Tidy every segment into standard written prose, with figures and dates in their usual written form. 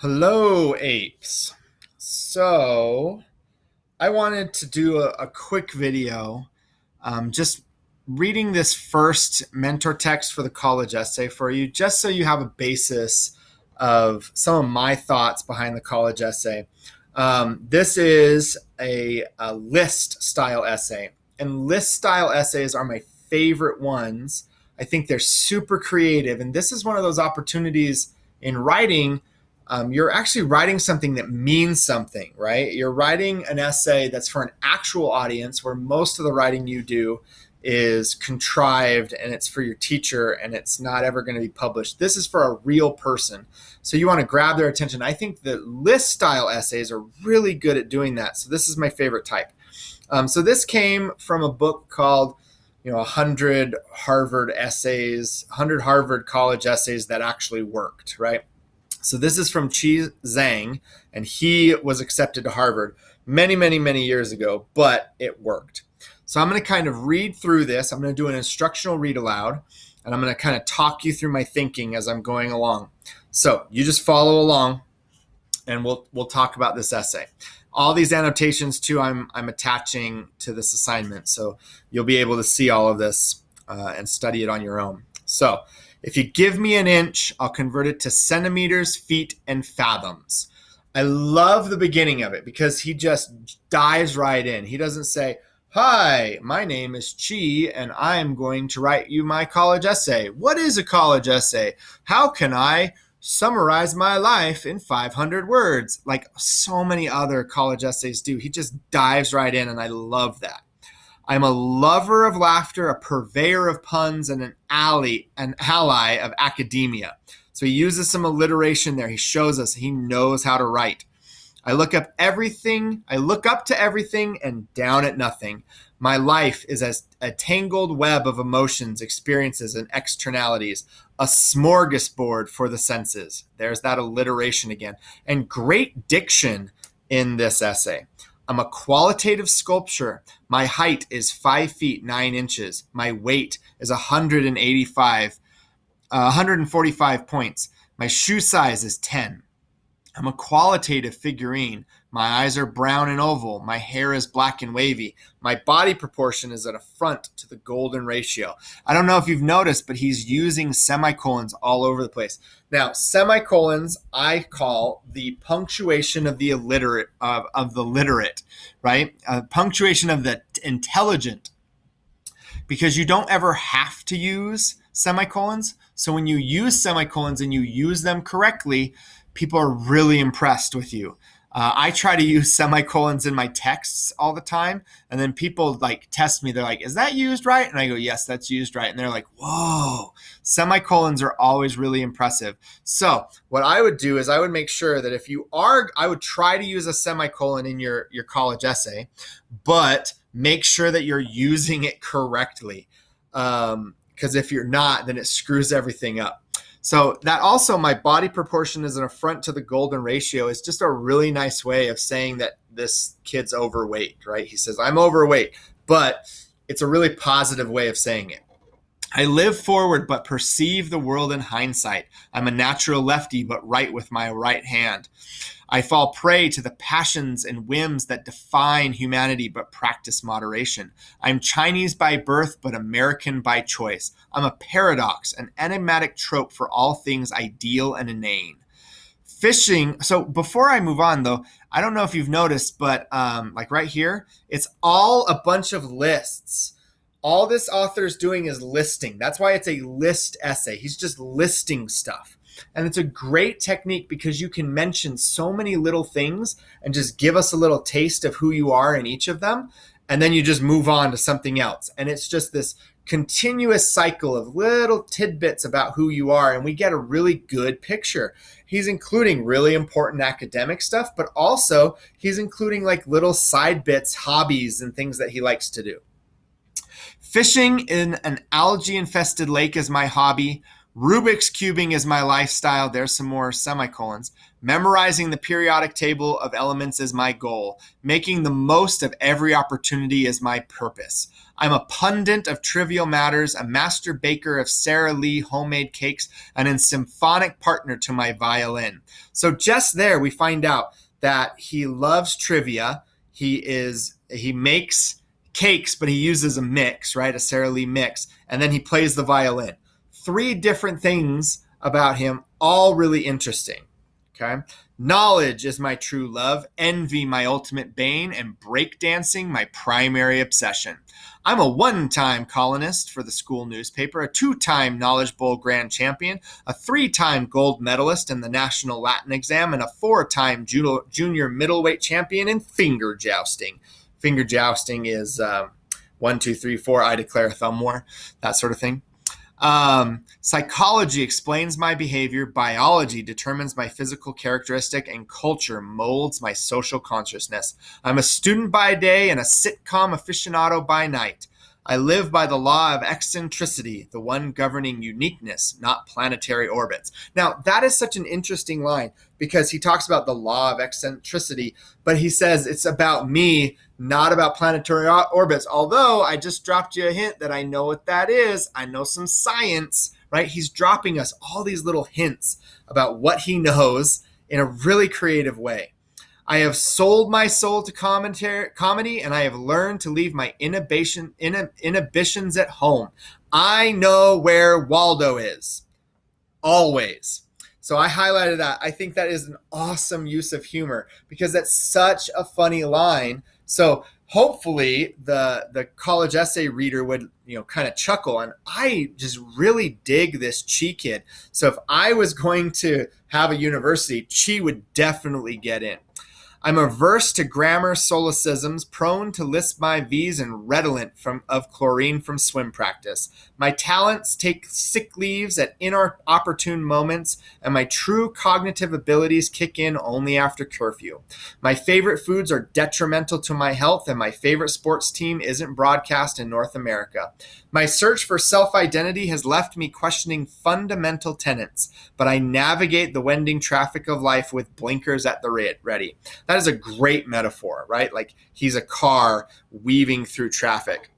Hello, apes. So, I wanted to do a quick video, just reading this first mentor text for the college essay for you, just so you have a basis of some of my thoughts behind the college essay. This is a list style essay, and list style essays are my favorite ones. I think they're super creative, and this is one of those opportunities in writing. You're actually writing something that means something, right? You're writing an essay that's for an actual audience, where most of the writing you do is contrived and it's for your teacher and it's not ever going to be published. This is for a real person. So you want to grab their attention. I think the list style essays are really good at doing that. So this is my favorite type. So this came from a book called 100 Harvard essays, 100 Harvard college essays that actually worked, right? So this is from Chi Zhang, and he was accepted to Harvard many, many, many years ago, but it worked. So I'm going to kind of read through this. I'm going to do an instructional read aloud, and I'm going to kind of talk you through my thinking as I'm going along. So you just follow along, and we'll talk about this essay. All these annotations too, I'm attaching to this assignment, so you'll be able to see all of this and study it on your own. So if you give me an inch, I'll convert it to centimeters, feet, and fathoms. I love the beginning of it because he just dives right in. He doesn't say, "Hi, my name is Chi, and I'm going to write you my college essay. What is a college essay? How can I summarize my life in 500 words?" Like so many other college essays do. He just dives right in, and I love that. "I'm a lover of laughter, a purveyor of puns, and an ally of academia." So he uses some alliteration there. He shows us he knows how to write. I look up to everything and down at nothing. My life is as a tangled web of emotions, experiences, and externalities, a smorgasbord for the senses. There's that alliteration again. And great diction in this essay. "I'm a qualitative sculpture. My height is 5 feet 9 inches. My weight is 145 points. My shoe size is 10. I'm a qualitative figurine. My eyes are brown and oval. My hair is black and wavy. My body proportion is at a front to the golden ratio." I don't know if you've noticed, but he's using semicolons all over the place. Now, semicolons I call the punctuation of the illiterate, of the literate, right? Punctuation of the intelligent, because you don't ever have to use semicolons. So when you use semicolons and you use them correctly, people are really impressed with you. I try to use semicolons in my texts all the time, and then people like test me. They're like, "Is that used right?" And I go, "Yes, that's used right." And they're like, "Whoa." Semicolons are always really impressive. So what I would do is I would make sure that I would try to use a semicolon in your college essay, but make sure that you're using it correctly. Because if you're not, then it screws everything up. So that also, my body proportion is an affront to the golden ratio, is just a really nice way of saying that this kid's overweight, right? He says, "I'm overweight," but it's a really positive way of saying it. "I live forward but perceive the world in hindsight. I'm a natural lefty but write with my right hand. I fall prey to the passions and whims that define humanity but practice moderation. I'm Chinese by birth but American by choice. I'm a paradox, an enigmatic trope for all things ideal and inane." Fishing. So before I move on, though, I don't know if you've noticed, but like right here, it's all a bunch of lists. All this author is doing is listing. That's why it's a list essay. He's just listing stuff. And it's a great technique because you can mention so many little things and just give us a little taste of who you are in each of them. And then you just move on to something else. And it's just this continuous cycle of little tidbits about who you are. And we get a really good picture. He's including really important academic stuff, but also he's including like little side bits, hobbies, and things that he likes to do. "Fishing in an algae-infested lake is my hobby. Rubik's cubing is my lifestyle. There's some more semicolons. Memorizing the periodic table of elements is my goal. Making the most of every opportunity is my purpose. I'm a pundit of trivial matters, a master baker of Sara Lee homemade cakes, and a symphonic partner to my violin. So just there we find out that he loves trivia. He makes cakes, but he uses a mix, right? A Sara Lee mix, and then he plays the violin. 3 different things about him, all really interesting. Okay. Knowledge is my true love, envy my ultimate bane, and breakdancing my primary obsession. I'm a 1-time columnist for the school newspaper, a 2-time Knowledge Bowl grand champion, a 3-time gold medalist in the National Latin exam, and a 4-time junior middleweight champion in finger jousting. Finger jousting is 1, 2, 3, 4, I declare a thumb war, that sort of thing. Psychology explains my behavior, biology determines my physical characteristic, and culture molds my social consciousness. I'm a student by day and a sitcom aficionado by night. I live by the law of eccentricity, the one governing uniqueness, not planetary orbits. Now, that is such an interesting line because he talks about the law of eccentricity, but he says it's about me, not about planetary orbits. Although I just dropped you a hint that I know what that is. I know some science, right? He's dropping us all these little hints about what he knows in a really creative way. I have sold my soul to comedy, and I have learned to leave my inhibitions at home. I know where Waldo is, always. So I highlighted that. I think that is an awesome use of humor because that's such a funny line. So hopefully the college essay reader would, kind of chuckle. And I just really dig this Chi kid. So if I was going to have a university, Chi would definitely get in. I'm averse to grammar solecisms, prone to lisp my V's, and redolent of chlorine from swim practice. My talents take sick leaves at inopportune moments, and my true cognitive abilities kick in only after curfew. My favorite foods are detrimental to my health, and my favorite sports team isn't broadcast in North America. My search for self-identity has left me questioning fundamental tenets, but I navigate the wending traffic of life with blinkers at the ready. That is a great metaphor, right? Like he's a car weaving through traffic.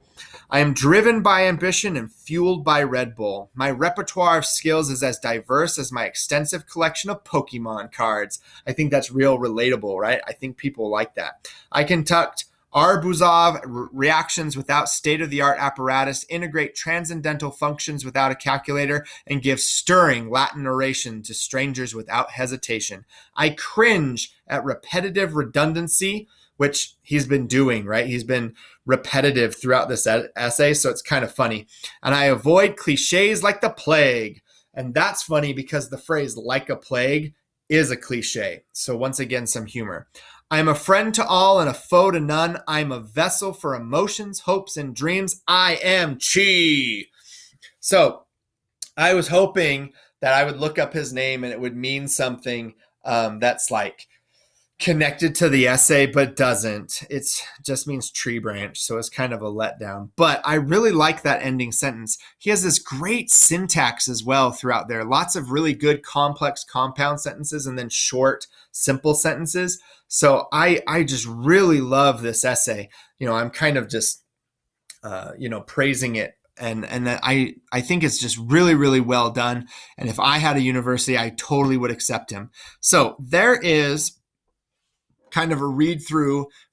I am driven by ambition and fueled by Red Bull. My repertoire of skills is as diverse as my extensive collection of Pokemon cards. I think that's real relatable, right? I think people like that. I conduct Arbuzov reactions without state-of-the-art apparatus, integrate transcendental functions without a calculator, and give stirring Latin oration to strangers without hesitation. I cringe at repetitive redundancy, which he's been doing, right? He's been repetitive throughout this essay, so it's kind of funny. And I avoid cliches like the plague. And that's funny because the phrase like a plague is a cliche. So once again, some humor. I am a friend to all and a foe to none. I am a vessel for emotions, hopes, and dreams. I am Chi. So I was hoping that I would look up his name and it would mean something that's like connected to the essay, but doesn't. It just means tree branch, so it's kind of a letdown. But I really like that ending sentence. He has this great syntax as well throughout there. Lots of really good complex compound sentences and then short, simple sentences. So I just really love this essay. I'm kind of just, praising it. And I think it's just really, really well done. And if I had a university, I totally would accept him. So there is kind of a read through